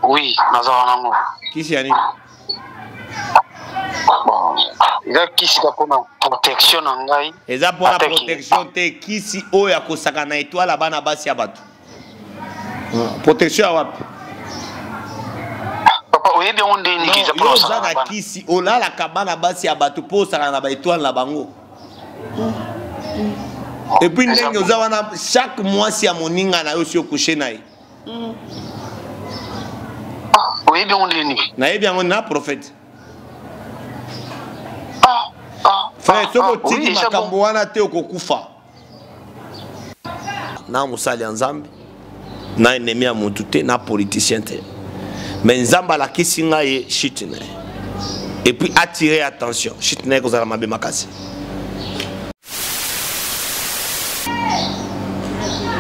Oui, nazawanango. Kisi yani? Bon, eza kisi ka pona protection na ngai. Eza pona protection te kisi oya kosaka na étoile bana basi ya bato. Protection ya wapi? Papa oyebi on de ni kiza pona saka na kisi olala ka bana basi ya bato po saka na ba étoile na bango. Et puis ndenge ozawana chaque mois si ya moninga na yo si okoucher na ye. Oui, bien on est ni. Naïe bien on a prophète. Frère, ce que tu dis makambo wana te okokufa. Na musali nzambe, na ennemi ya mutu te, na politicien te. Mais nzamba la kisinga ye shitne. Et puis attirer attention, shitne ko zala mabe makasi.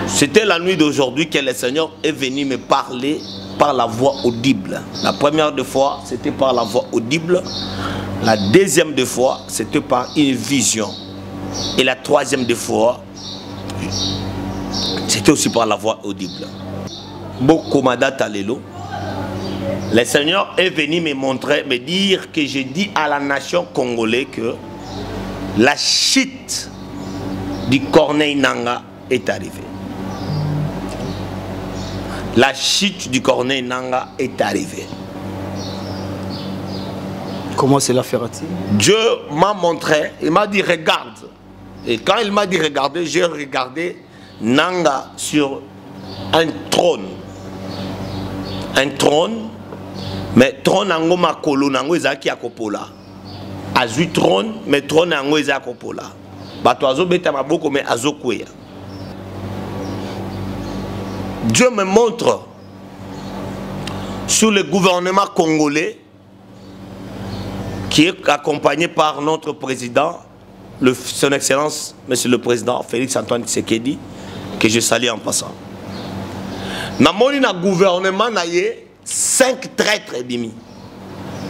C'était la nuit d'aujourd'hui que le Seigneur est venu me parler par la voix audible. La première fois, c'était par la voix audible. La deuxième fois, c'était par une vision. Et la troisième fois, c'était aussi par la voix audible. Bokomada Talelo. Le Seigneur est venu me montrer, me dire que j'ai dit à la nation congolaise que la chute du Corneille Nangaa est arrivée. La chute du Corneille Nangaa est arrivée. Comment cela fera-t-il? Dieu m'a montré, il m'a dit regarde. Et quand il m'a dit regarder, j'ai regardé Nangaa sur un trône. Un trône, mais trône en goma kolo nango ezaki akopola. Azui trône, mais trône en go ezaki akopola. Bato azo beta maboko mais azo kweya. Dieu me montre sur le gouvernement congolais qui est accompagné par notre président, son Excellence, Monsieur le Président Félix Antoine Tshisekedi, que je salue en passant. Namoni na gouvernement na ye 5 traîtres bimi.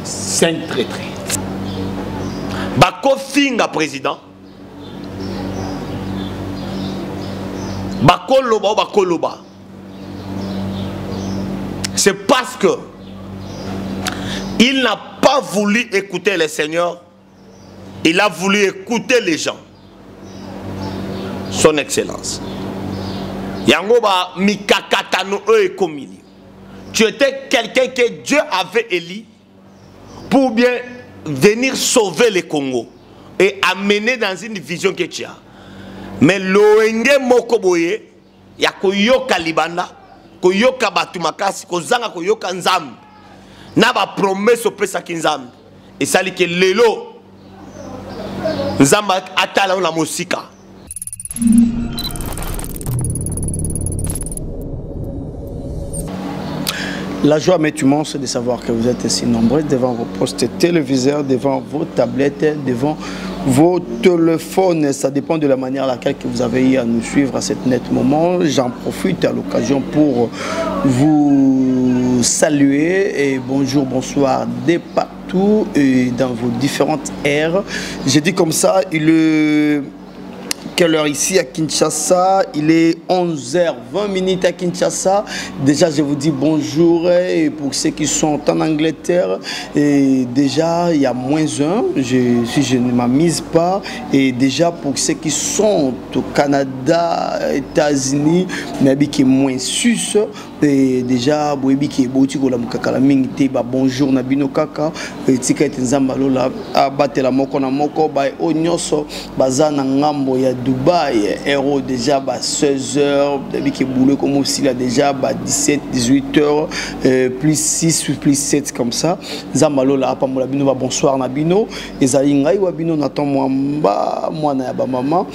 5 traîtres. Bako finga président. Bako loba ou bako loba. C'est parce que il n'a pas voulu écouter le Seigneur, il a voulu écouter les gens. Son Excellence. Yangoba mikakatano ekomili. Tu étais quelqu'un que Dieu avait élu pour bien venir sauver le Congo et amener dans une vision que tu as. Mais loenge mokoboye ya koyoka libanda. Koyoka batu makasi kozanga koyoka nzambe na ba promesse opesa kinzambe et sali ke lelo nzamba atala la musika. La joie m'est immense de savoir que vous êtes si nombreux devant vos postes téléviseurs, devant vos tablettes, devant vos téléphones. Ça dépend de la manière à laquelle vous avez eu à nous suivre à cet net moment. J'en profite à l'occasion pour vous saluer et bonjour, bonsoir de partout et dans vos différentes aires. J'ai dit comme ça, quelle heure ici à Kinshasa? Il est 11h20 à Kinshasa. Déjà, je vous dis bonjour et pour ceux qui sont en Angleterre. Et déjà, il y a -1, si je ne m'amise pas. Et déjà, pour ceux qui sont au Canada, États-Unis, mais qui est -6. Et déjà, bonjour Nabino Kaka. Et tika etinzambalola abatela moko na moko ba onyoso bazana ngambo ya Dubaï, héros déjà 16h, depuis que boulot comme aussi là déjà 17, 18h, plus 6 ou plus 7 comme ça. Zambalola apamola bino bonsoir Nabino. Ezali ngai wa bino naton mwamba mwana ya ba maman.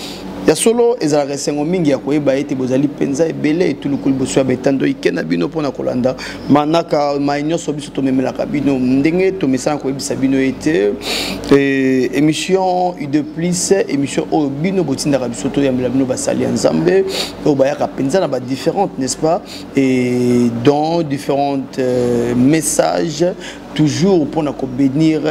Ya solo ezala resengo mingi ya koyeba ete bozali penza ebele et tout le kul boswa betando ikena bino pona kolanda manaka mainyoso biso to memelaka bino ndenge to mesana koyebisa bino ete émission de plus émission o bino botindaka biso to yambela bino basali nzambe o bayaka penza na ba différentes n'est-ce pas et dans différents messages toujours pour nous bénir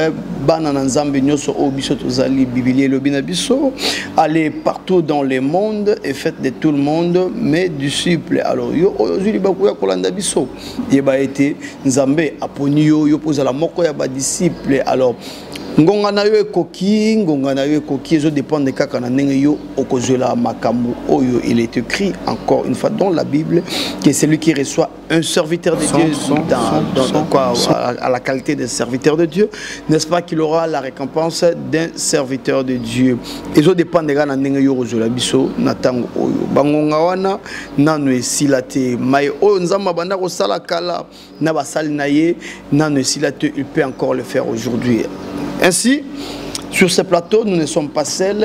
bana nzambe nyoso obiso tozali bibilier le binabiso aller partout dans le monde et faites de tout le monde mes disciples. Alors yo ozuli bakuya kolanda biso yeba été nzambe aponi yo poza la moko ya ba disciple. Alors ngonga na yo ekoki ezo dépend de kaka na ndenge yo okozela makambo oyo. Il est écrit encore une fois dans la Bible que celui qui reçoit un serviteur de Dieu à la qualité de serviteur de Dieu, n'est-ce pas qu'il aura la récompense d'un serviteur de Dieu. Ezo dépend de na ndenge yo okozela biso na tango oyo bangonga wana nanu esilate mai oyo nzamba banda ko sala kala na basali na ye nanu esilate. Il peut encore le faire aujourd'hui. Ainsi, sur ce plateau, nous ne sommes pas seuls.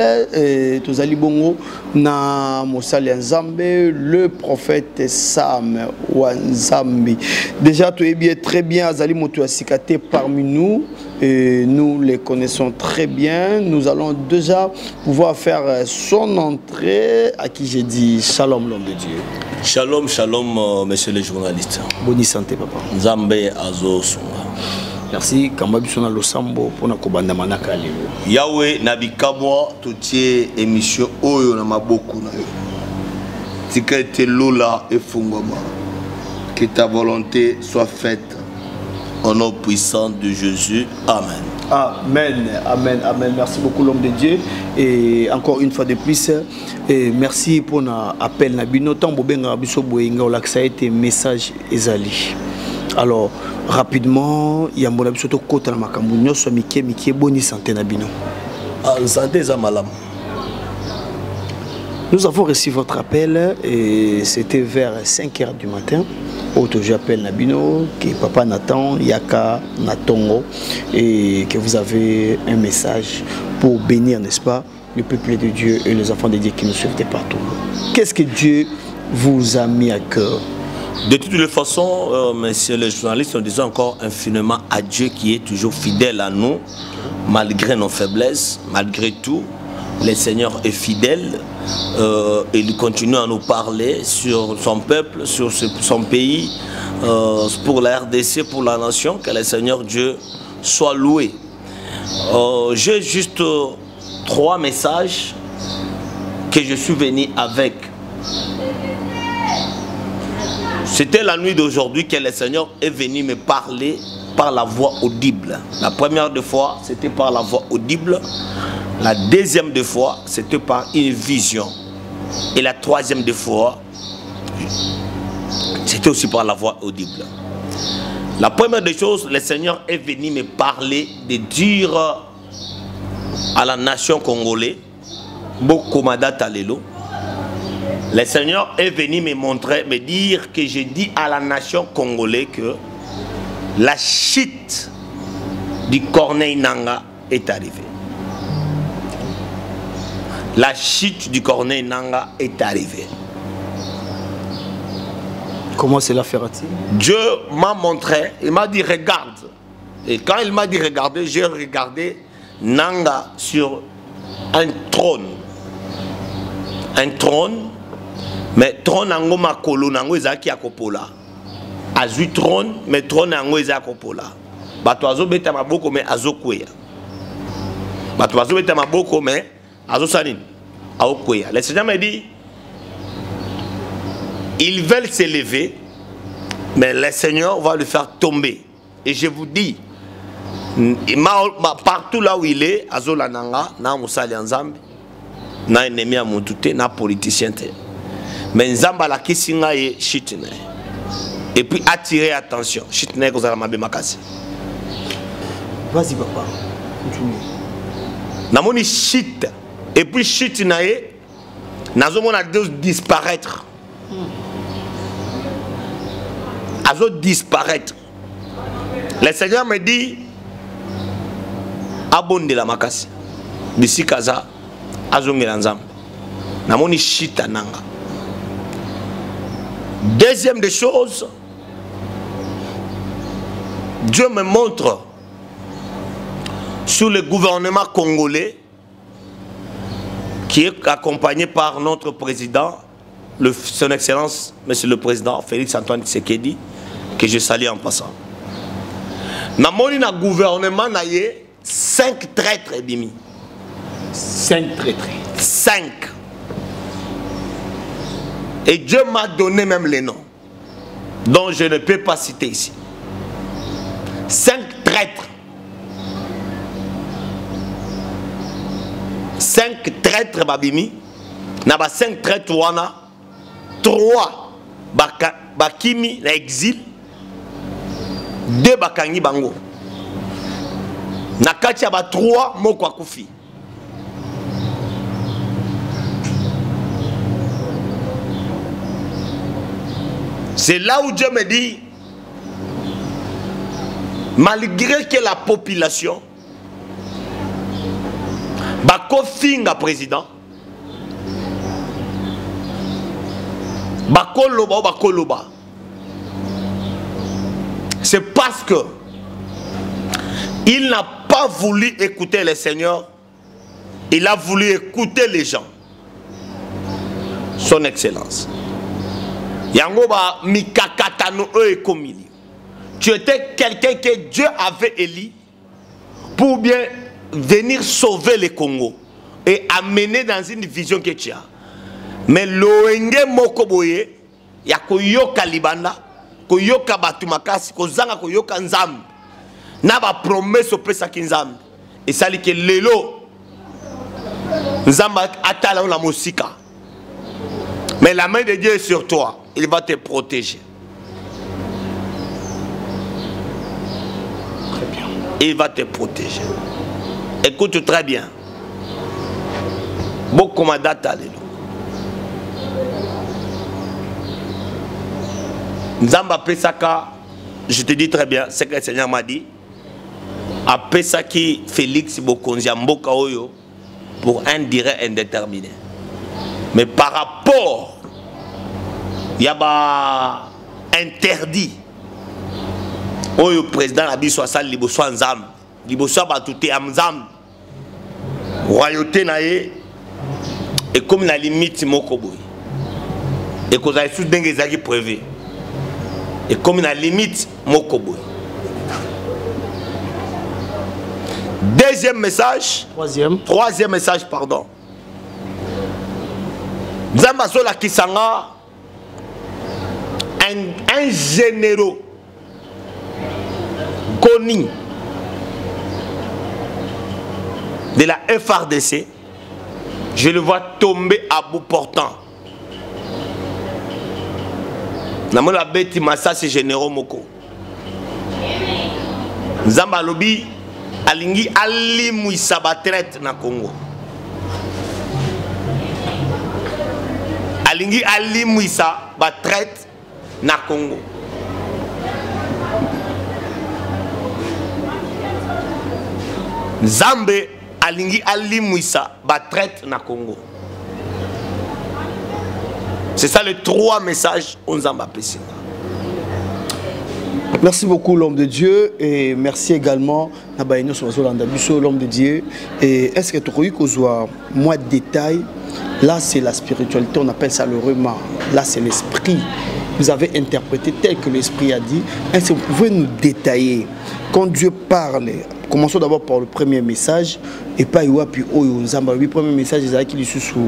Tozali Bongo, na Mosali Nzambe, le prophète Sam Wanzambi. Déjà, tu es bien, très bien, Azali Moto Asikate parmi nous. Et nous les connaissons très bien. Nous allons déjà pouvoir faire son entrée. À qui j'ai dit Shalom, l'homme de Dieu. Shalom, shalom, monsieur le journaliste. Bonne santé, papa. Nzambe Azo Sunga. Merci. Kambabisona Losambo pour na kobanda manaka lelo. Yahweh nabikamwa totie émission oyo na maboku na yo. Tikete lola et fungoma. Que ta volonté soit faite au nom puissant de Jésus. Amen. Amen, amen, amen. Merci beaucoup l'homme de Dieu. Et encore une fois de plus, et merci pour l'appel. Nabino Tambo Benga Biso Boenga ou ça a été message Ezali. Alors rapidement, il y a mon habitude de côté la makambu so mike bonne santé Nabino. Santé Zamalam. Nous avons reçu votre appel et c'était vers 5h du matin. Auto j'appelle Nabino, que papa Nathan, Yaka, Natongo, et que vous avez un message pour bénir, n'est-ce pas, le peuple de Dieu et les enfants de Dieu qui nous suivent de partout. Qu'est-ce que Dieu vous a mis à cœur? De toutes les façons, messieurs les journalistes, nous disons encore infiniment à Dieu qui est toujours fidèle à nous, malgré nos faiblesses, malgré tout. Le Seigneur est fidèle, il continue à nous parler sur son peuple, sur son pays, pour la RDC, pour la nation, que le Seigneur Dieu soit loué. J'ai juste 3 messages que je suis venu avec. C'était la nuit d'aujourd'hui que le Seigneur est venu me parler par la voix audible. La première fois, c'était par la voix audible. La deuxième fois, c'était par une vision. Et la troisième fois, c'était aussi par la voix audible. La première des choses, le Seigneur est venu me parler de dire à la nation congolaise, Bokomada Talelo, le Seigneur est venu me montrer, me dire que j'ai dit à la nation congolaise que la chute du Corneille Nangaa est arrivée. La chute du Corneille Nangaa est arrivée. Comment cela fera-t-il? Dieu m'a montré, il m'a dit regarde. Et quand il m'a dit regardez, j'ai regardé Nangaa sur un trône. Un trône, mais trône nango makolo nango ezaki akopola. Azui trône, mais trône nango ezaki akopola. Bato azo beta maboko mais azo kweya. Bato azo beta maboko mais azo sanin. Le Seigneur m'a dit, ils veulent s'élever, mais le Seigneur va le faire tomber. Et je vous dis, partout là où il est, Azola Nanga, na Moussali Nzambe, na ennemi à Moutouté, na politicien. Mais Nzamba la kisinga est chitine. Et puis attirer attention. Chitine que vous allez m'abîmer makasi. Vas-y papa, continue. Namoni chite. Et puis chute nae, nazomon a disparaître. Azo disparaître. Le Seigneur me dit, abonde la makasi. D'ici kaza, azongela nzambe. Namoni chita nanga. Deuxième des choses, Dieu me montre sur le gouvernement congolais qui est accompagné par notre président, son Excellence, Monsieur le Président Félix Antoine Tshisekedi, que je salue en passant. Namoni na gouvernement na ye 5 traîtres bimi. 5 traîtres. 5. Et Dieu m'a donné même les noms, dont je ne peux pas citer ici. 5 traîtres. 5 traîtres babimi. Na ba 5 traîtres wana. 3 bakimi na exil. 2 bakangi bango. Na kati ya ba 3 moko akufi. C'est là où Dieu me dit, malgré que la population bako finga président, bako loba, c'est parce que il n'a pas voulu écouter le Seigneur, il a voulu écouter les gens. Son Excellence. Yangoba mikakatano ekomili. Tu étais quelqu'un que Dieu avait élu pour bien venir sauver le Congo et amener dans une vision que tu as. Mais loenge mokoboye ya koyoka libanda, koyoka batumakasi, kozanga koyoka nzambe. Na ba promesse opesa kinzambe. Et ça dit que lelo nzamba atala la musika. Mais la main de Dieu est sur toi. Il va te protéger. Très bien. Il va te protéger. Écoute très bien. Beaucoup m'adata lelo. Nzamba Pesaka, je te dis très bien ce que le Seigneur m'a dit. A Pesaki Félix Bokonzi Mboka Oyo pour un durée indéterminé. Mais par rapport, il y a interdit. Oyo président a dit soit ça liboso nzam, liboso batouté amzam. Royauté naé et comme la limite mokoboy. Et qu'on a sous dengue zaki prévu. Et comme la limite mokoboy. Deuxième message. Troisième message, pardon. Zamasola Kisanga, un généraux connu de la FRDC, je le vois tomber à bout portant. Namola Beti Massa, c'est généraux Moko. Zamba Lobi, Alingi Ali Mouissa Batraite na Congo. Alingi Ali Mouissa Batraite na Congo. Zambé Alingi Ali Mouissa Batraite na Congo. C'est ça les 3 messages on Zamba Pessinga. Merci beaucoup l'homme de Dieu et merci également l'homme de Dieu. Et est-ce que tu as eu moins de détails? Là c'est la spiritualité, on appelle ça le rema. Là c'est l'esprit. Vous avez interprété tel que l'esprit a dit. Est-ce que vous pouvez nous détailler quand Dieu parle? Commençons d'abord par le premier message et pas puis Oyo Zamba. Le premier message est qui est sous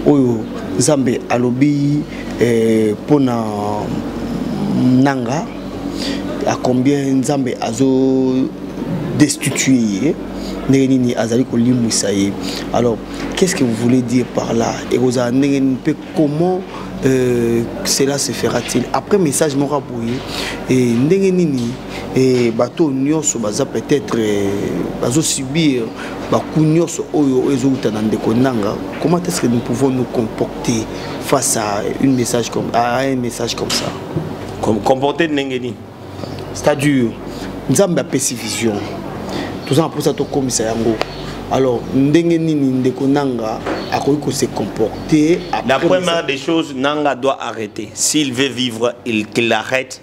Oyo Zambé Alobi Pona Nanga. À combien Nzambe azo destitué Nérénini Azali Kolimou Saye. Alors, qu'est-ce que vous voulez dire par là? Et vous avez comment cela se fera-t-il? Après message Morabouye et Nérénini et bateau Nyos baza peut-être bazo subir bakunyoso oyo ezouta dans des konanga. Comment est-ce que nous pouvons nous comporter face à un message comme ça? Comporter Nengeni. C'est-à-dire, nous avons une vision. Tout ça pour ça, tu comme ça. Alors, Nengeni Nanga a se comporter. La première des choses, Nanga doit arrêter. S'il veut vivre, qu'il arrête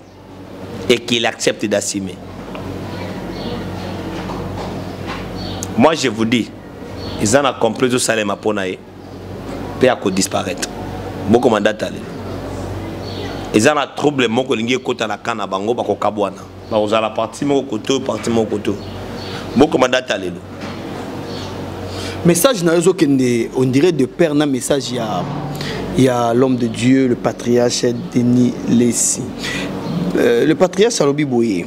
et qu'il accepte d'assumer. Moi, je vous dis, ils en ont compris tout ça, les Maponaï, puis à disparaître. Beaucoup de mandats. Ils ont un trouble, mon collègue côté la canne à Bango, Bako Kabouana. Vous allez partir mon côté, partir mon côté. Bon commandant Talélo. Message on dirait de père un message il y a l'homme de Dieu, le patriarche Denis Lessi. Le patriarche Alobi Boye.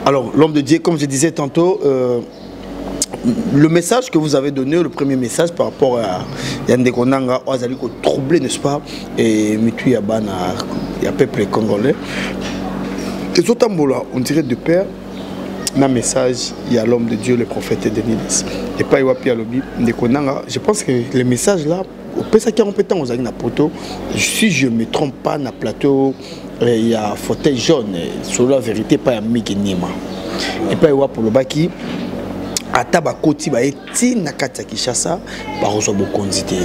Alors l'homme de Dieu, comme je disais tantôt, le message que vous avez donné, le premier message par rapport à Yande Konanga, vous allez troubler, n'est-ce pas, et Mitu Yabana, il y a peuple congolais. Et tout on dirait de père. Un message, il y a l'homme de Dieu, le prophète Denis Lessi. Et pas Iwapi Alobi, je pense que le message là, au peut ça qui est compétent aux amis na poto. Si je ne me trompe pas, na plateau, il y a fauteuil jaune. Sur la vérité, pas un mec nima. Et pas Iwapi pour le baki. Ataba koti ba eti nakata Kinshasa, ba rozo bokondité.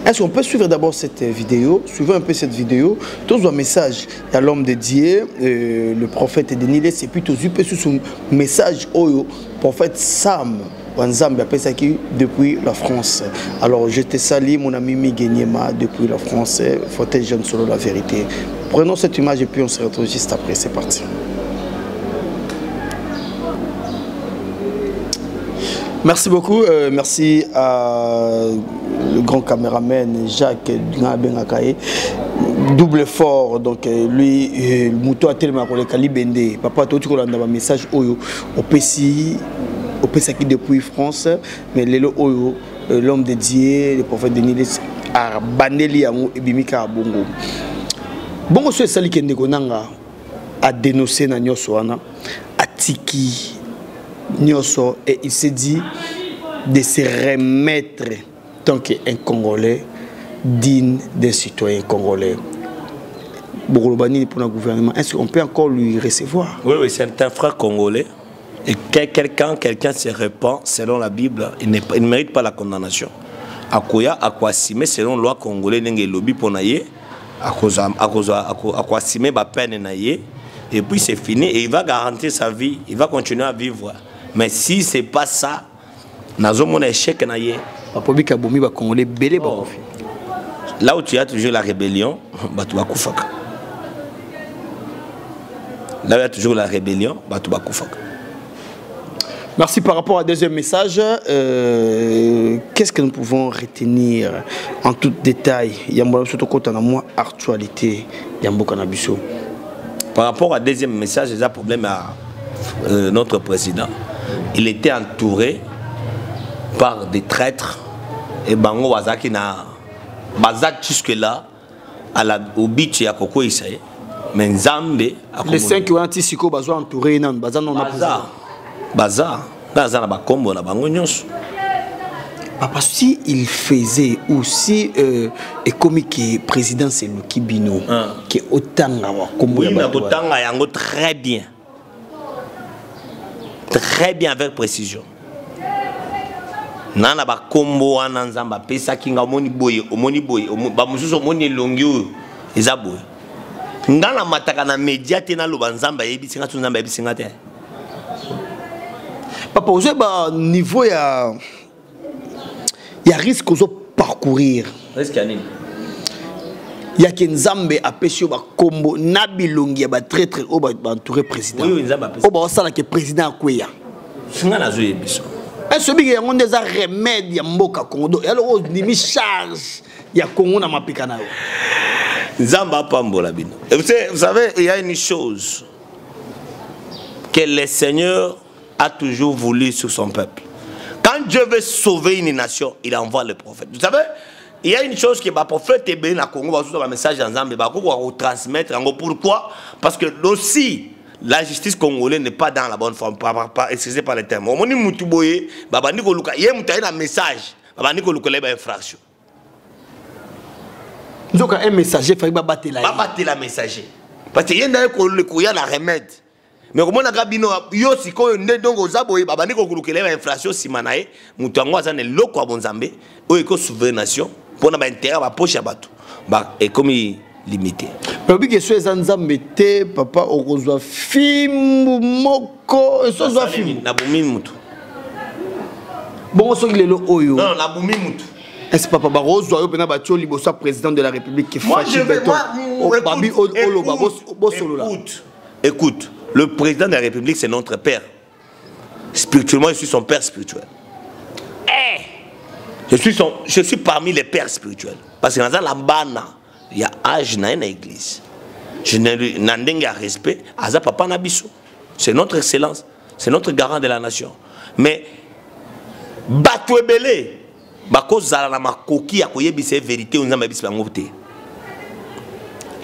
Est-ce qu'on peut suivre d'abord cette vidéo? Suivez un peu cette vidéo. Tous un message. Il y a l'homme de Dieu, le prophète Denis Lessi, et puis tous un message au prophète Sam Wanzambe depuis la France. Alors je te salue mon ami Miguenyema depuis la France. Fauteuil jeune selon la vérité. Prenons cette image et puis on se retrouve juste après. C'est parti. Merci beaucoup, merci à le grand caméraman Jacques Ngabengakaye. Double fort, donc lui, le mouton a tellement collé Kalibende. Papa, tu as un message au PC qui depuis France, mais l'homme de Dieu, le prophète Denis Lessi, a bandeli et bimika bongo. Bongo so sali kende konanga a dénoncé na nyosoana a tiki. Et il s'est dit de se remettre tant qu'un Congolais digne d'un citoyen congolais. Bourlobani pour le gouvernement, est-ce qu'on peut encore lui recevoir? Oui, oui, c'est un frère congolais. Et quelqu'un se répand selon la Bible, il ne mérite pas la condamnation. Akoya, Akwasime, selon la loi congolaise, il y a un lobby pour naïe. Akwasime, ba peine naïe. Et puis c'est fini et il va garantir sa vie, il va continuer à vivre. Mais si ce n'est pas ça, nous avons un échec. Là où tu as toujours la rébellion, tu vas kufak. Là où il y a toujours la rébellion, tu vas kufak. Merci. Par rapport au deuxième message, qu'est-ce que nous pouvons retenir en tout détail? Il y a une actualité. Par rapport au deuxième message, il y a un problème à notre président. Il était entouré par des traîtres et Bango Wazaki na Bazat jusque-là au beach à Koko Isaïe. Mais Nzambe les 5 qui ont été entourés dans Bazar. Bazar na Bakombo na Bango Nyos. Papa, si il faisait aussi et comme qui président c'est le Kibino qui est autant très bien. Très bien avec précision. Nana ba kombo ananzamba pesa kinga omoni boye ba mususu omoni longi ezaboye. Ngana mataka na media te na lobanzamba yebisinga tunzamba yebisinga te. Papa, vous avez niveau il y a risque aux parcourir. Risque à nini? Il y a qu'un Zambé a pêché au combo Nabilongi a très très haut entouré président. Oui, Zambé a pêché. Au bas ça là que président Kouya. C'est un azou yebiso. Est-ce que il y a des remèdes ya mboka Congo? Et alors ni mi charge ya Congo na mapikana. Zamba pambola bino. Vous savez, il y a une chose que le Seigneur a toujours voulu sur son peuple. Quand Dieu veut sauver une nation, il envoie le prophète. Vous savez, il y a une chose que le prophète est bien à Congo, va sur un message ensemble, il va retransmettre. Pourquoi? Parce que aussi, la justice congolaise n'est pas dans la bonne forme, excusez par les termes. On dit Moutouboye, il y a un message, il y a une infraction. Donc un messager, il faut battre la messager. Parce qu'il y a un remède. Mais comme on a gabino yo siko ndé donc ozaboye babani ko kulukele ba inflation simanae mutu ngo azane loko abonzambe o eko souveraination pour na ba intérêt ba poche bato ba ekomi limité. Babi que soit nzambe te papa okozwa film moko ezozwa film na bumi mutu. Bon so lelo oyo. Non na bumi mutu. Est-ce papa ba rozwa yo pena ba tio liboso président de la République qui fâche béton. Écoute, le président de la République, c'est notre père. Spirituellement, je suis son père spirituel. Je suis parmi les pères spirituels. Parce que dans la bana, il y a âge dans l'église. Je n'ai pas respect. Papa Nabiso. C'est notre excellence. C'est notre garant de la nation. Mais, Batouebele,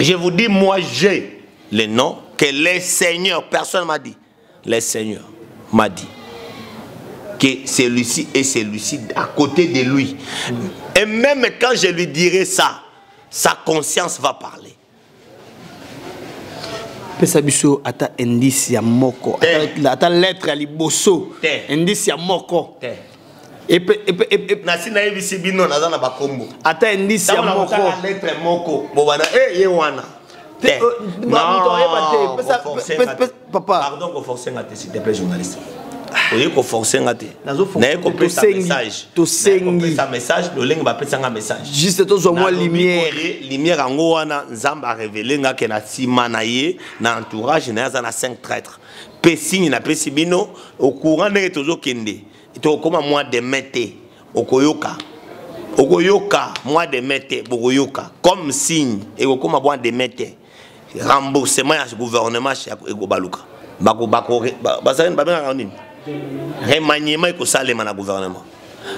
je vous dis, moi, j'ai les noms que les seigneurs, personne m'a dit. Les seigneurs m'a dit que celui-ci et celui-ci à côté de lui. Et même quand je lui dirai ça, sa conscience va parler. Pesabiso ata indice ya moko, ata lettre ya liboso, indice ya moko. Nasi na ebisi bino naza na bakombo. Ata indice ya moko. Lettre moko. Bobana ye wana. Papa. Pardon qu'on force ngate s'il te plaît journaliste. Oye ko forcer ngate. Na ko pesa message. To sengi. Pesa message, le link ba pesa nga message. Juste to zo moi lumière. Lumière ngo wana nzamba révéler nga ke na sima na ye na entourage na za na 5 traîtres. Pe signe na pesi bino au courant ndenge tozo kende. To koma mois de mete okoyoka. Okoyoka mois de mete bokoyoka comme signe et koma mois de mete. Remboursement à ce gouvernement chez Baluka. Remaniement et salé na gouvernement.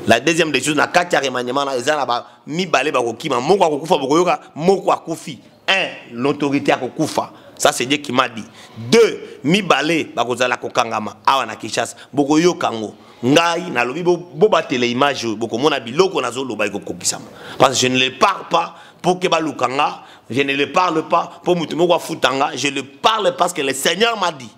La deuxième des choses, na katia remaniement na ezana ba mi balé ba kokima moko akokufa bokoyoka moko akufi. 1 l'autorité akokufa. Ça c'est Dieu qui m'a dit. 2 mi balé ba kozala kokangama awa na Kinshasa bokoyoka ngo. Ngai na lobi bo batele image bokomona biloko nazo loba ikokokisama. Parce que je ne le parle pas pour que balukanga. Je ne le parle pas pour Moutoumou Futanga, je le parle parce que le Seigneur m'a dit.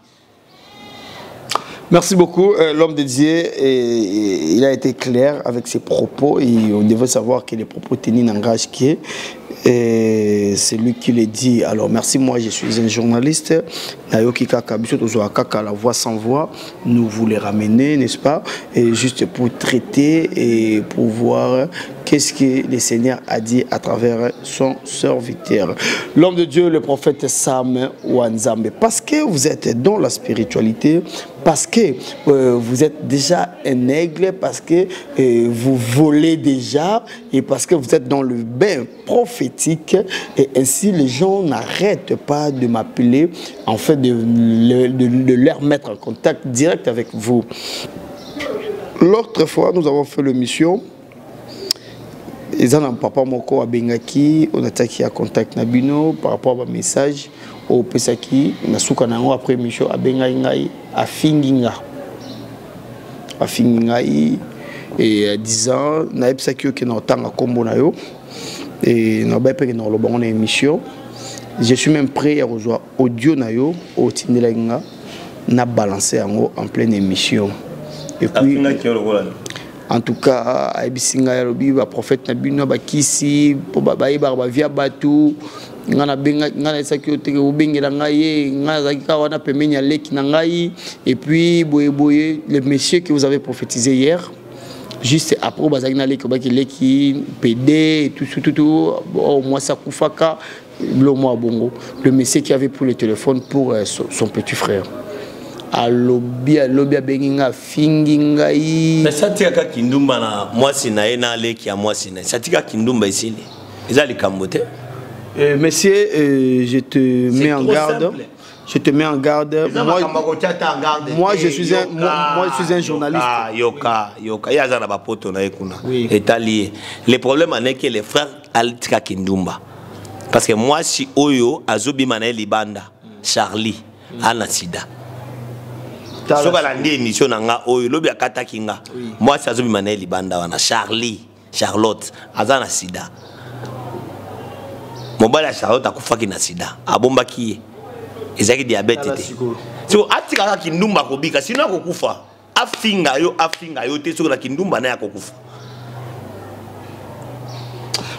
Merci beaucoup, l'homme de Dieu. Il a été clair avec ses propos. Et on devait savoir que les propos tenus n'engagent qui est. C'est lui qui le dit. Alors merci, moi je suis un journaliste. Nayoki Kaka, la voix sans voix, nous vous les ramener, n'est-ce pas? Et juste pour traiter et pour voir qu'est-ce que le Seigneur a dit à travers son serviteur. L'homme de Dieu, le prophète Sam Wanzambe. Parce que vous êtes dans la spiritualité, parce que vous êtes déjà un aigle, parce que vous volez déjà, et parce que vous êtes dans le bain prophétique, et ainsi les gens n'arrêtent pas de m'appeler, en fait de leur mettre en contact direct avec vous. L'autre fois, nous avons fait l'émission. Et ça, papa moko abengaki, on a attaqué à contact nabino par rapport à un message au pesaki na suka nango après mission abengai ngai afinginga et 10 ans na epsaki ke na tanga kombo na yo et na ba pe ke na lobongo na émission. Je suis même prêt à rejoindre audio na yo au tindelenga na balancer en pleine émission. Et puis en tout cas, Abisinga Yarobi, le prophète Nabino, Bakisi, Baïba, Via Batou, Nana Benga, Nana Sakiote, Benga Nangaye, Nana Zakawana, Pemenia Lek Nangaye, et puis Boye, le monsieur que vous avez prophétisé hier, juste après, Bazagna Lek, Leki, PD, tout, moi Sakoufaka, Blomo Bongo, le monsieur qui avait pris le téléphone pour son petit frère. Alobia benginga fingingai. Mais ça tika kindumba na moi sina ena leki ya moi sina. Ça tika kindumba ici. Ils allaient camboter. Monsieur, je te mets en garde. Simple. Je te mets en garde. Moi, je suis un journaliste. Yoka. Yazana bapoto na ekuna. Étalé. Le problème est que les frères altika kindumba. Parce que moi si Oyo azobi manae libanda Charlie anasida. Soka la ndie émission nanga oyo lobi akata kinga. Moi ça zobi manae libanda wana Charlotte azana sida. Mobala Charlotte akufaki na sida. Abomba kiye. Ezaki diabète te. So atika kindumba kobika sino akokufa. Afinga yo te soka kindumba na akokufa.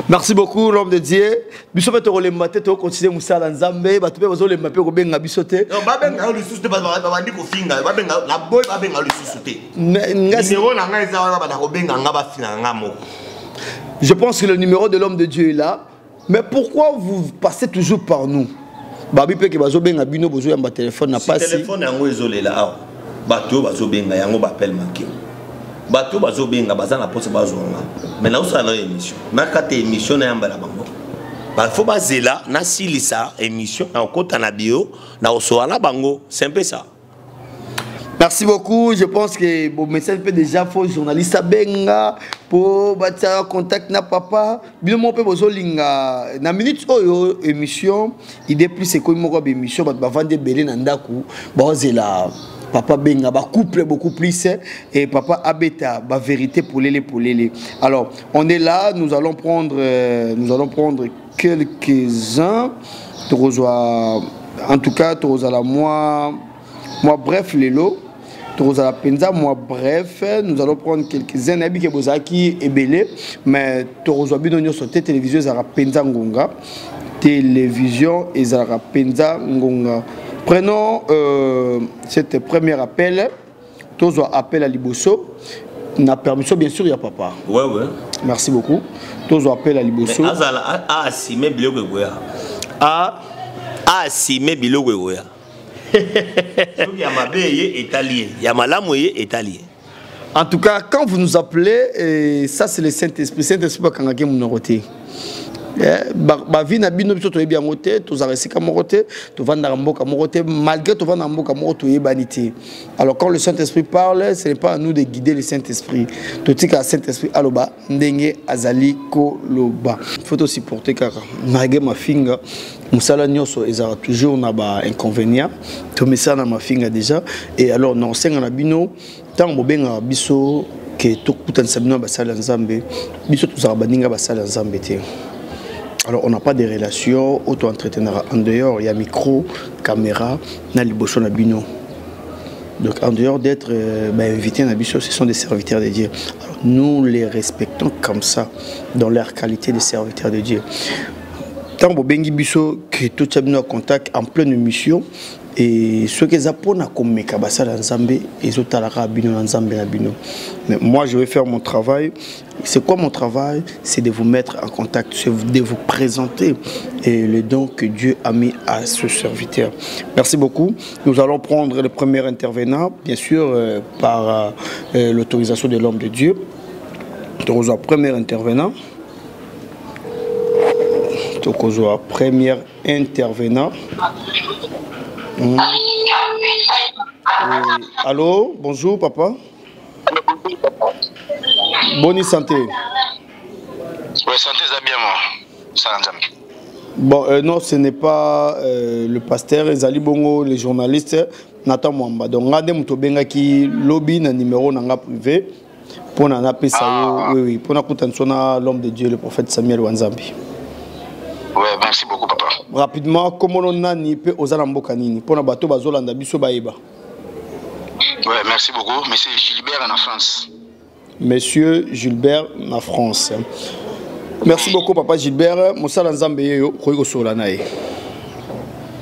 Merci beaucoup, l'homme de Dieu. Biso beto le maté to continuer musala nzambe, ba to be bozo le mapé ko benga biso te. Non, ba benga le susu te ba ndi ko finga, ba benga la boy ba benga le susu te. Numéro na nga eza wana ba ko benga nga ba finga nga moko. Je pense que le numéro de l'homme de Dieu est là. Mais pourquoi vous passez toujours par nous? Babi pe ke bazo benga bino bozo yamba téléphone na pas si téléphone yango ezolela awa bato bazo benga yango bapel manke bato bazo benga baza na poste bazonga mais na usala émission na kate émission na yamba la bango ba faut bazela na silisa émission na kota na bio na osoala bango c'est un peu ça. Merci beaucoup. Je pense que bon message peut déjà faux journaliste à benga pour bâtir contact na papa. Bien mon peu bozo linga na minute oyo émission idée plus c'est quoi mon émission ba vendre belé na ndaku bazela papa benga ba couple beaucoup plus et papa abeta ba vérité pour les. Alors on est là, nous allons prendre quelques-uns en tout cas la moi bref les lots. Moi bref, nous allons prendre quelques-uns qui bozaki ebele mais Torozo bidonyo sauté télévision za penza ngonga télévision et za penza ngonga. Prenons cette première appel. Tozo appel à Liboso. Na permission bien sûr il y a papa. Ouais. Merci beaucoup. Tozo appel à Liboso. Azala a assimé biloko goya. A assimé biloko goya. En tout cas, quand vous nous appelez, ça c'est le Saint-Esprit. Saint-Esprit va kangaké mon roté. Ba vie na bino biso to bien roté, to zaresi ka roté, to vanda mboka roté malgré to vanda mboka to yebanité. Alors quand le Saint-Esprit parle, ce n'est pas à nous de guider le Saint-Esprit. To tika Saint-Esprit aloba ndenge azali ko loba. Faut aussi porter kaka. Malgré ma finga musala nyoso ezara toujours na ba inconvénient. To mesa na ma finga déjà et alors non senga na bino tant bobenga biso que to kutanisa bino basala nzambe biso to zara baninga basala nzambe te. Alors on n'a pas de relations auto-entreteneurs. En dehors, il y a micro, caméra, na liboso na bino. Donc en dehors d'être invités na biso, ce sont des serviteurs de Dieu. Alors nous les respectons comme ça, dans leur qualité de serviteurs de Dieu. Tant que bengi biso que tout ça en contact en pleine mission et ce que ça pour na comme kabasa dans Zambé et zotalara bino dans Zambé na bino. Mais moi je vais faire mon travail. C'est quoi mon travail? C'est de vous mettre en contact, de vous présenter et le don que Dieu a mis à ce serviteur. Merci beaucoup. Nous allons prendre le premier intervenant, bien sûr, par l'autorisation de l'homme de Dieu. Donc, premier intervenant. Premier intervenant. Allô, bonjour papa. Bonne santé. Oui, santé, ça bien moi. Bon, non, ce n'est pas le pasteur Ezali Bongo, les journalistes. Nathan Mwamba. Donc, regardez Moutobenga qui lobby un numéro nanga privé pour n'en appeler ça. Oui, pour n'en l'homme de Dieu, le prophète Samuel Wanzambi. Oui, merci beaucoup, papa. Rapidement, comment on a ni peu aux alamboka nini pour na bateau bazolanda biso baeba. Oui, merci beaucoup. Monsieur Gilbert en France. Monsieur Gilbert en France. Merci beaucoup, papa Gilbert. Moussala Nzambe yo koyiko solanae.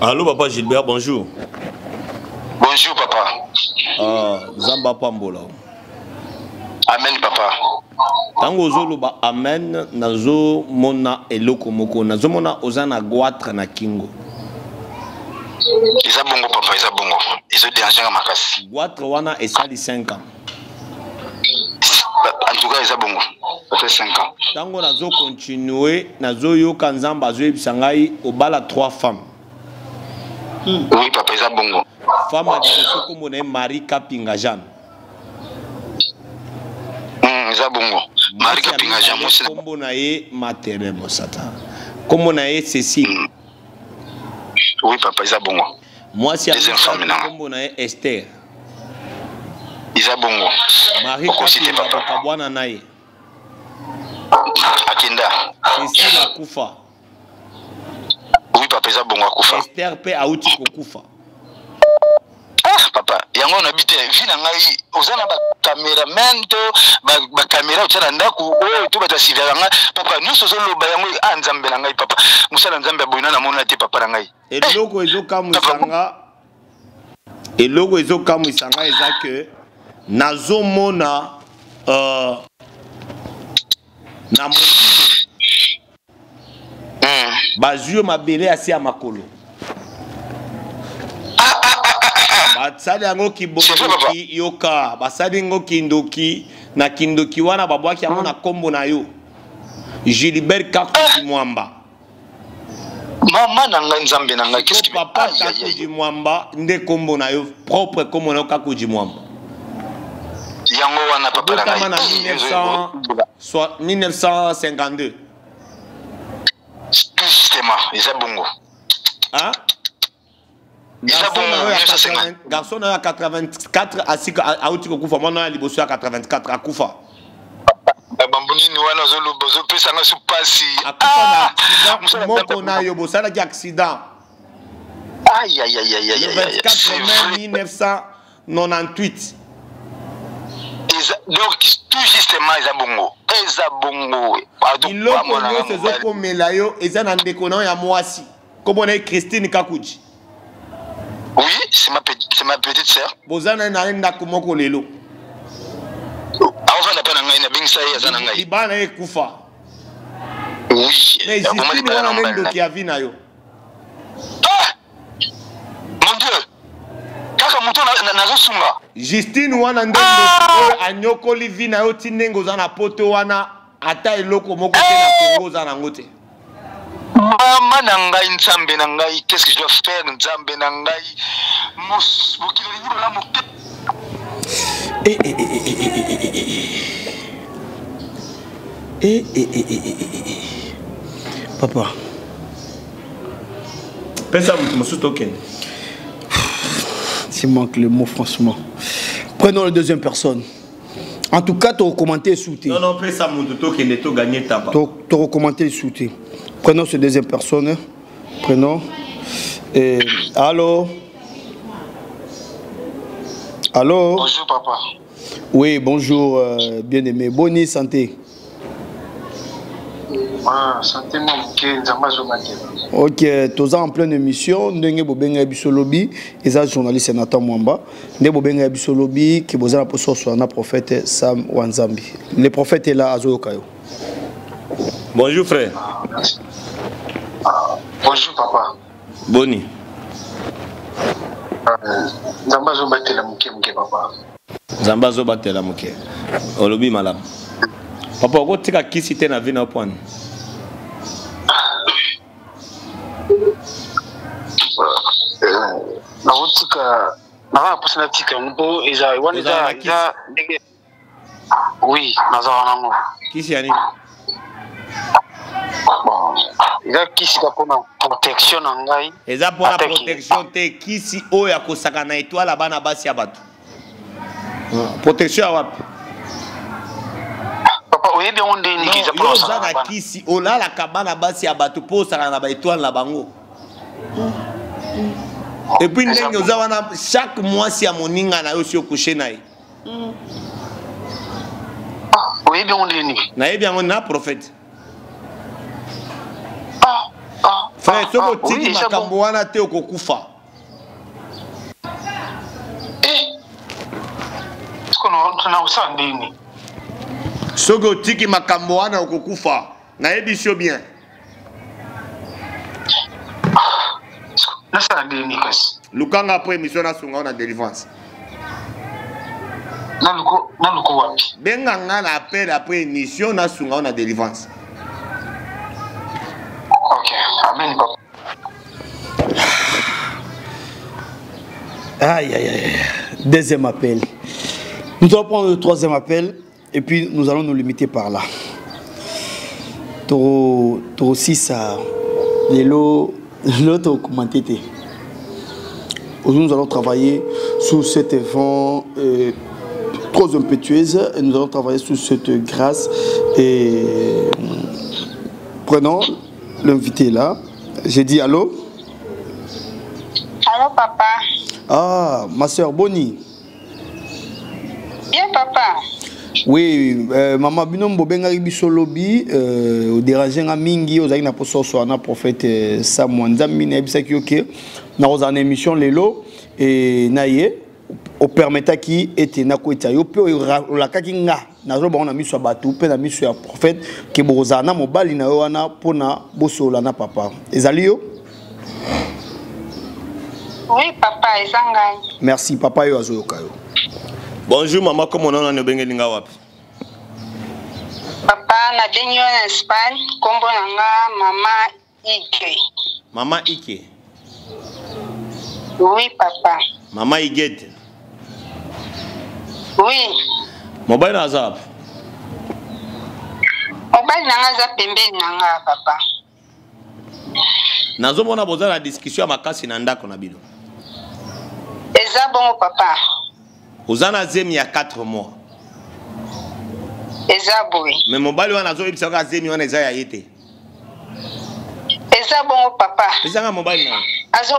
Allô, papa Gilbert, bonjour. Bonjour, papa. Zamba Pambola. Amen, papa. Tango zoloba amen nazo mona eloko moko nazo mona ozana goatra na kingo. Isa bongo papa, isa bongo. Iso déranger makasi. Goatra wana esali 5 ans. En tout cas, isa bongo. Ça fait 5 ans. Tango nazo continuer nazo yoka nzamba zo ebisangai obala 3 femmes. Oui papa, isa bongo. Femme a dit comme on Marie Kapinga Jeanne. Isa bongo. Marie Kapinga Jeanne mo sina. Kombo na ye matere mosata. Kombo na ye Cécile. Oui papa, isa bongo. Moi si kombo na ye Esther. Isa bongo. Marie Kapinga bakabwana na ye. Akinda. Cécile akufa. Oui papa, isa bongo akufa. Esther pe auti kokufa. Ah papa, yango na bité vie na ngai ozana ba cameraman to ba caméra otana ndaku o to ba tasivela nga papa nyuso zo loba yango anzambe na ngai papa musala nzambe aboyina na mona te papa na ngai eloko ezokamu isanga eza que nazomona na molimo bazui mabele asi ya makolo basali yango kibondoki yoka basali yango kindoki na kindoki wana babwaki yango na kombo na yo Gilbert Kakuji Mwamba mama na ngai nzambe na ngai qu'est-ce que papa Kakuji Mwamba nde kombo na yo propre kombo na yo Kakuji Mwamba yango wana papa na ngai na 1952 justement eza bongo hein garçon à 84 auti kokufa mwana ya liboso ya 84 akufa bambunini wana zo pesa nga supasi akufa moko na yo bosala ki accident aïe aïe aïe aïe aïe 24 mai 1998 donc tout justement eza bongo iloko nyonso ezokomela yo eza na ndeko na yo ya mwasi komona Christine Kakuji. Oui, c'est ma petite sœur. Bozana na ndako moko lelo. Avant na bana ngai na bingisa ye azana ngai. Libana e kufa. Oui. Mais Justine wana nendo ki avina yo. Ah! Mon Dieu. Kaka muto na zosunga. Justine wana ndendo anyokoli vina yo tinengo za na poto wana ata eloko moko te na Kongo za na ngote. Maman nangai nzambe nangai qu'est-ce que je dois faire nzambe nangai mokilo libo la moke papa pensa musu token il manque le mot franchement. Prenons la deuxième personne. En tout cas, tu recommendes sous-té. Non, pensa musu token to gagner tapa. Tu recommendes sous-té. Prenons cette deuxième personne. Prenons. Allô? Allô? Bonjour, papa. Oui, bonjour, bien-aimé. Bonne santé. Santé, mon ok, tous en pleine émission. Ndenge bobenga bisolobi, et journaliste Nathan Mwamba. Ndenge bobenga bisolobi, qui boza la poso sur un prophète Sam Wanzambi. Le prophète est là, Azoyo Kayo. Bonjour, frère. Merci. Bonjour papa. Boni. Zambazo batela muke papa. Zambazo batela muke. Olobi malam. Papa ko tika kisi te na vina point. Na utika na pasina tika mbo iza waniza ndenge. Oui, nazawana ngo. Kisi yani? Eza kisi ka pona protection na ngai. Eza pona protection te kisi oyo ya kosaka na étoile bana basi ya bato. Protection ya wapi? Papa oyebi onde ni kiza pona sa na kisi olala kabana basi ya bato po saka na ba étoile na bango. Et puis ndenge oza wana chaque mois si ya moninga na yo si okuche na ye. Oyebi onde ni? Na yebi yango na prophète. Frère, soko tiki makambo wana te okokufa. Soko tiki makambo wana okokufa. Na yebi sio bien. Lukanga après émission na sunga na délivrance. Na luko wapi? Benga nga na appel après émission na sunga na délivrance. Ok, amen papa. Aïe aïe aïe. Deuxième appel. Nous allons prendre le troisième appel et puis nous allons nous limiter par là. Toro 6 à l'autre commenté. Aujourd'hui nous allons travailler sur cet vent trop impétueuse et nous allons travailler sur cette grâce et prenons l'invité là. J'ai dit allô? Allô papa. Ah, ma soeur Bonnie. Bien papa. Oui, maman binombo benga bisolobi au déranger nga mingi aux na poso so na prophète Sam Wanzambi na bisaki OK na aux en émission lelo et naye au permettre qui était na ko eta yo pe la kaki nga nazo ba on a mis sur bateau pe na mis sur prophète ke bozana mobali na yo wana pona bosola na papa ezali yo. Oui papa ezangai. Merci papa yo azoyoka yo. Bonjour maman, comment on a bengeli nga wapi? Papa na benyo en Espagne kombo nanga mama Ike. Maman Ike. Oui papa. Maman Igete. Oui. Mobile na zap. Mobile nanga za pembeni nanga papa. Nazo mona boza na discussion ya makasi na ndako na bino. Eza bongo papa. Ozana zemi ya 4 mois. Eza boy. Mais mobile wana zo yebisa ka zemi wana eza ya yete. Eza bongo papa. Eza nga mobile na. Azo.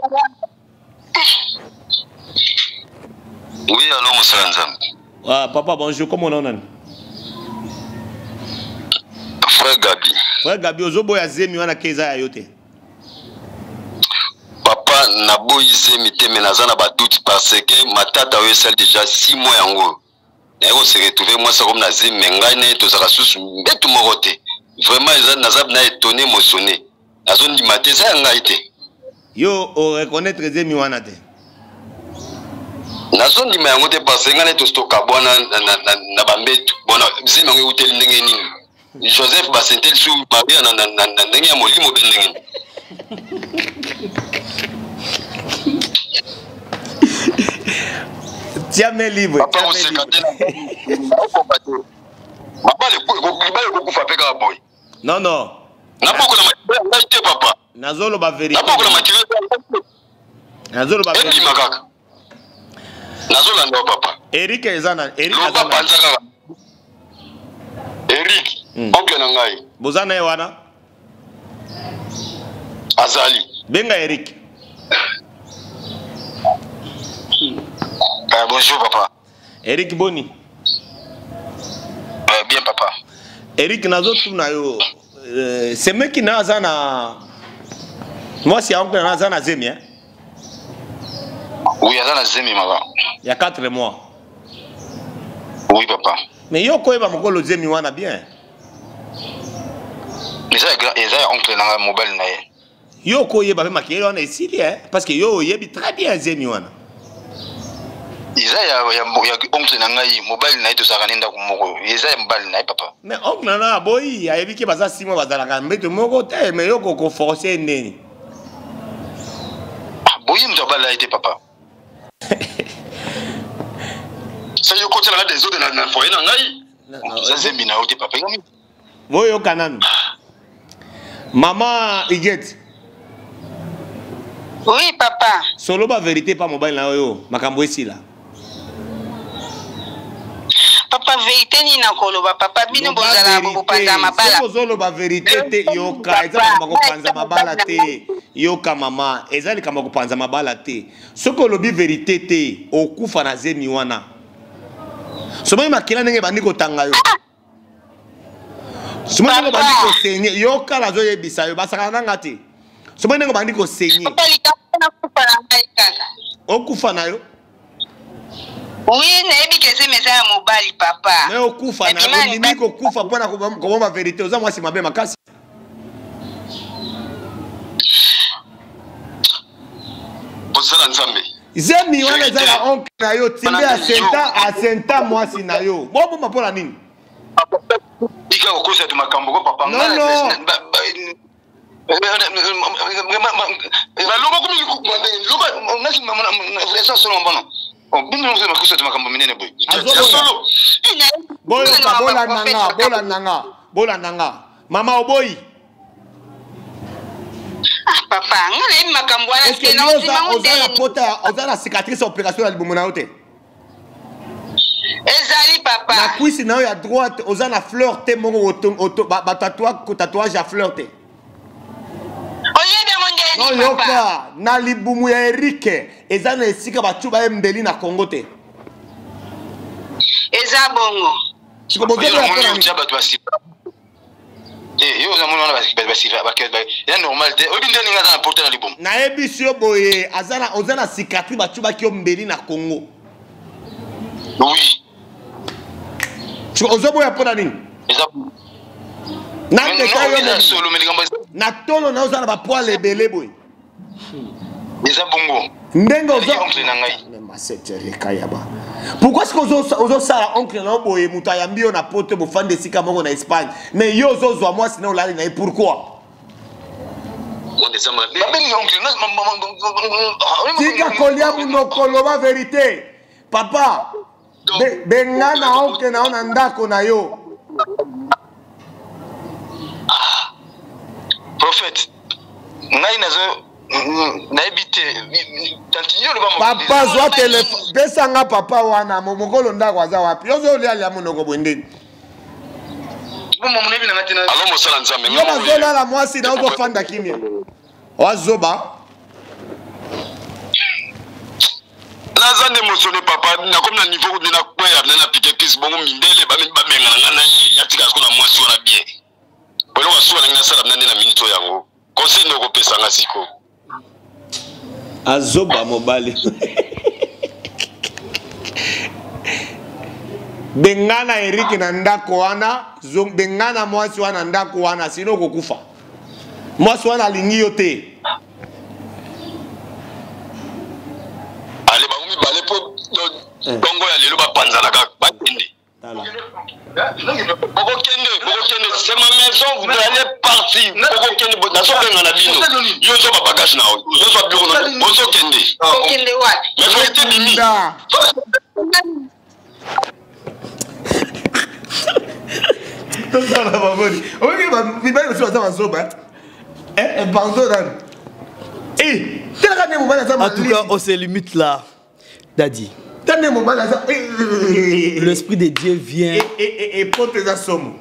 Oui, allô, Moussa Nzambe. Ah, papa, bonjour, comment on a? Frère Gabi. Frère Gabi, ozobo ya zemi wana keza ya yote. Papa, naboyi zemi te menazana ba doute parce que matata oyo sel déjà 6 mois yango. Eko se retrouver moi ça comme na zemi mengane to saka susu mbetu morote. Vraiment eza nazab na étonné motionné. Azon di maté ça ngai te. Yo o reconnaître zemi wana te. Nazon di mayango te parce ngane to stoka bona na bambetu. Bona zemi ngi hotel ndenge nini. Joseph Basentel sou Maria na ndenge ya molimo ndenge. Tiens mes livres. Papa on se canté. Papa le beaucoup fait ka boy. Non non. Na poko na matériel papa. Nazolo ba vérité. Na poko na matériel. Nazolo ba vérité. Nazolo ndo papa. Eric ezana, Eric azana. Eric, oncle na ngai. Bozana e wana? Azali. Benga Eric. Bonjour papa. Eric Boni. Bien papa. Eric nazo tuna yo. C'est mec qui na zana. Moi si oncle na zana zemi hein. Oui, azana zemi maman. Il y a 4 mois. Oui papa. Mais yo koyeba mokolo zemi wana bien. Eza oncle na mobile na ye. Yo koyeba pe makelo wana esili hein parce que yo yebi très bien zemi wana. Eza ya oncle na ngai mobile na ye to saka nenda ko moko. Eza ya mobile na ye papa. Mais oncle na boyi ayebi ke baza 6 mois bazalaka mbeto moko te mais yo ko forcer ndeni. Boyi mtobala ite papa. Ça y est, quand il a des autres dans le foyer, ça c'est bien, papa. Voyo kanan. Maman Iget. Oui, papa. Solo ba vérité pas mobile na yo, makambo esi là. Papa vérité ni na koloba papa bino bozala bo panza mabala. Solo ba vérité te yoka, ezali kama kopanza mabala te. Yoka mama, ezali kama kopanza mabala te. Soko lobi vérité te, okufa na zemi wana. Somo makila ndenge bandi kotanga yo. Somo ndenge bandi ko senye yoka lazo yebisa yo basaka nanga te. Somo ndenge bandi ko senye. Papa likapona kufa na ngai kaka. Okufa na yo? Oui, na yebi keze meza ya mobali papa. Mais okufa na yo ndimi ko kufa pona ko ba vérité oza mwasi mabe makasi. Bozala Nzambe. Zemi wana zala oncle na yo timbe a senta mwasi na yo. Bobo mapola nini? Ika okosa tu makambo ko papa. Non non. Loba kumi kumande loba nasi mama esa solo mbona. Bimbi mzee makosa tu makambo minene boy. Solo. Bola nanga. Mama oboyi. Papa, ngana imi makambo wana est-ce que oza la cicatrice opération ya libumu na yo te? Ezali papa. Na cuisse na yo ya droite oza na fleur te moko ba tatouage ya fleur te. Oyebe ngende ni papa. Yoka na libumu ya Eric eza na esika batu ba mbeli na Congo te. Eza bongo. Siko bozo ya pona. Yo zamona ba normal te obinde ninga za porter na libom na ebisio boye azana ozana cicatrice batu ba kio mbeli na Congo. Oui. ozoboya pona nini na tolo na ozana ba poil ebele boy eza bongo ndenge oncle na ngai pourquoi est-ce que ozosala oncle na boye muta yambi yo na poto bofande sika moko na Espagne mais yo ozozwa moi sinon olali na pourquoi tika kolia munoko loba vérité papa bengana oncle na ona ndako na yo prophète ngai nazo naebite tantinyo le ba papa zwa téléphone besanga papa wana mokolo ndako aza wapi yozo olia munoko bwendeni alo mosala nzambe yo bazolala mwasi na ozofanda kimia wazoba nazande mosone papa na comme na niveau de na kwea na piquer kis bongo mindele ba menga ngana ya tika ko na mwasi wana bien bolo wasua na sala na minute yango conseil no ko pesa ngasiko azoba mobali bengana Eric na ndako wana bengana mwasi wana ndako wana sino kokufa mwasi wana alingi yo te ale ba umi bale po bongo ya lelo ba panzana ka ba tende boko kende c'est ma maison vous allez partir boko kende na so benga na bino yo so ba bagage na yo so bureau na boso kende kende wapi mais faut être mimi en tout cas, on se limite là, Daddy. L'esprit de Dieu vient. Et pour tes assommes.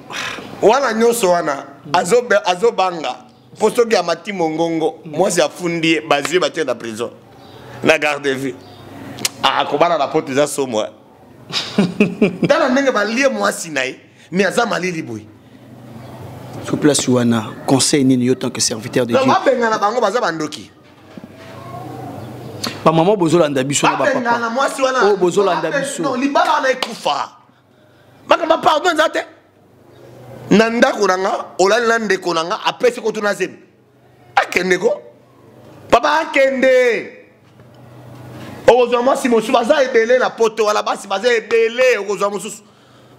Wana nyoso wana azobanga. Posto ki amati mongongo. Moi c'est afundi bazio batie na prison. Na garde vue. Ah kobana na porte tes assommes. Dans la ndenge ba lié moi sinaï. Mais aza malili boy. Sur place wana conseil nini yo tant que serviteur de Dieu. Ba benga na bango baza bandoki. Pa maman bozolanda biso na ba papa. Oh bozolanda biso. Non libala na ekufa. Makamba pardon nzate. Nanda konanga olala ndeko nanga apesi ko tuna zem. Akende ko. Papa akende. Ozwa mwasi mosu baza ebele na poto wala basi baza ebele ozwa mosusu.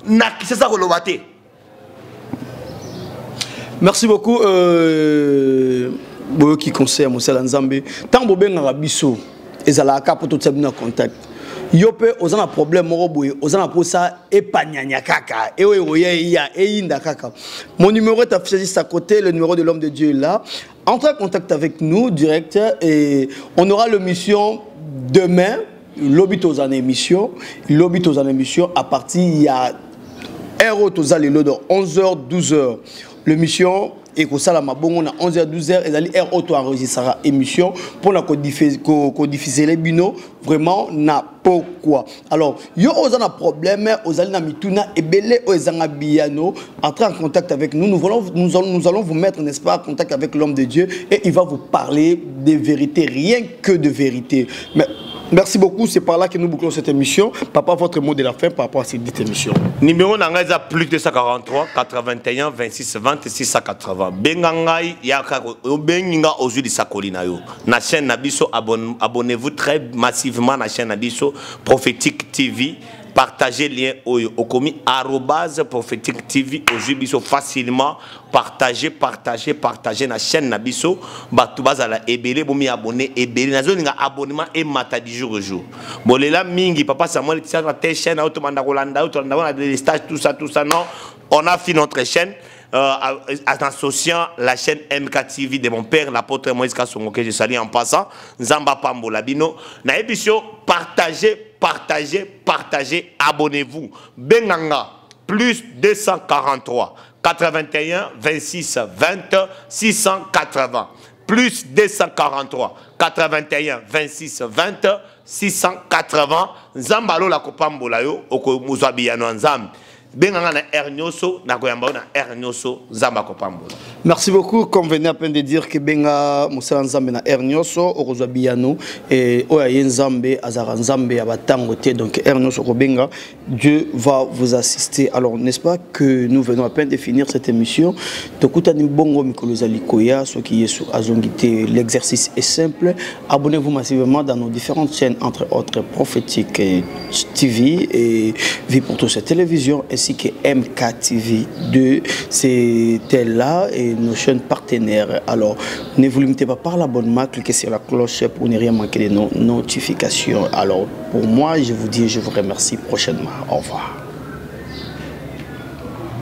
Na c'est ça koloba te. Merci beaucoup boyo qui conseille Mosala Nzambe. Tant bobenga biso ezalaka pour tout ça na contact. Yo pe ozana problème moko boye ozana po ça epanyanya kaka e oye ya e inda kaka. Mon numéro est affiché juste à côté, le numéro de l'homme de Dieu est là. Entrez en contact avec nous direct et on aura l'émission demain, l'obit aux émission à partir il y a Héros Tozali de 11h 12h. L'émission et que ça la mabongo na 11h 12h et ali Héros to enregistrera émission pour la codifier les binos vraiment na pourquoi. Alors yo ozana problème ozali na mituna ebele ozanga biano entrez en contact avec nous nous allons vous mettre n'est-ce pas en contact avec l'homme de Dieu et il va vous parler des vérités rien que de vérité. Mais merci beaucoup, c'est par là que nous bouclons cette émission. Papa, votre mot de la fin par rapport à cette émission. Numéro n'angaiza plus de 243 81 26 20 680. Bengangai yaka benginga ozuli sakolina yo. Na chaîne Nabiso abonnez-vous très massivement na chaîne Nabiso Prophétique TV. Partagez lien au commis @prophétique TV aujourd'hui facilement partagez la chaîne Nabiso batu bazala ebele bomi abonné ebele nazoninga abonnement et mata du jour au jour bolela mingi papa Samuel tia na ta chaîne auto manda kolanda auto na des stages tout ça non on a fait notre chaîne en associant la chaîne MK TV de mon père l'apôtre Moïse Kasongo que je salue en passant Nzamba Pambola Bino na émission partagez, abonnez-vous. Benganga, plus 243, 81, 26, 20, 680. Plus 243, 81, 26, 20, 680. Zambalo la kopambola yo, oko muzabiyano nzambi. Benganga na ernyoso, na koyamba na ernyoso, zamba kopambola. Merci beaucoup. Comme venez à peine de dire que Benga Moussa Nzambe na Ernyoso, Orozo Biano, et Oya Nzambe, Azara Nzambe, Abatangote, donc Ernyoso Benga, Dieu va vous assister. Alors, n'est-ce pas que nous venons à peine de finir cette émission. Tokutani Bongo Mikolozali Koya, ce qui est sur Azongité, l'exercice est simple. Abonnez-vous massivement dans nos différentes chaînes, entre autres Prophétique TV et Vie pour tous, cette télévision, ainsi que MKTV2. C'était là et nos chaînes partenaires. Alors, ne vous limitez pas par l'abonnement, cliquez sur la cloche pour ne rien manquer de nos notifications. Alors, pour moi, je vous dis, je vous remercie prochainement. Au revoir.